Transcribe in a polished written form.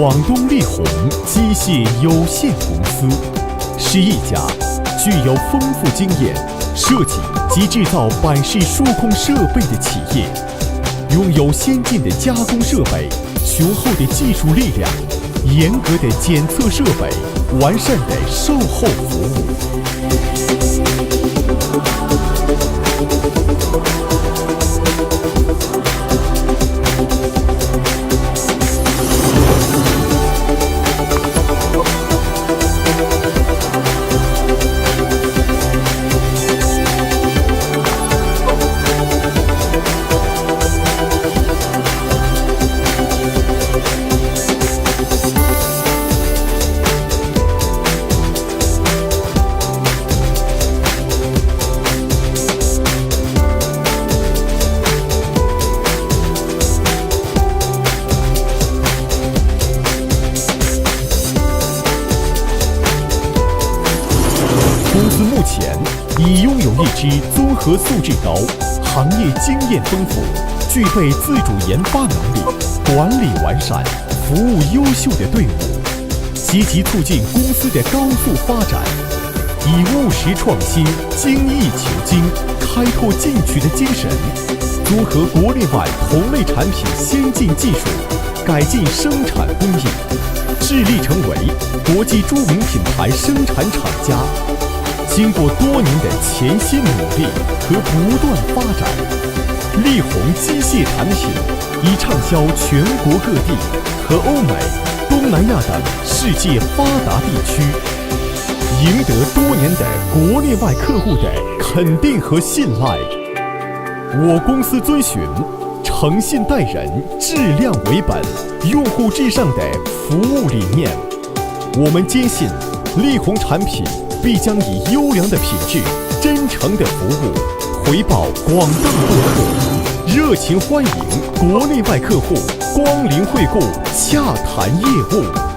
广东力宏机械有限公司是一家具有丰富经验设计及制造百式数控设备的企业，拥有先进的加工设备、雄厚的技术力量、严格的检测设备、完善的售后服务。公司目前已拥有一支综合素质高、行业经验丰富、具备自主研发能力、管理完善、服务优秀的队伍，积极促进公司的高速发展，以务实创新、精益求精、开拓进取的精神，综合国内外同类产品先进技术，改进生产工艺，致力成为国际著名品牌生产厂家。经过多年的潜心努力和不断发展，力宏机械产品已畅销全国各地和欧美、东南亚等世界发达地区，赢得多年的国内外客户的肯定和信赖。我公司遵循诚信待人、质量为本、用户至上的服务理念，我们坚信力宏产品必将以优良的品质、真诚的服务回报广大顾客，热情欢迎国内外客户光临惠顾洽谈业务。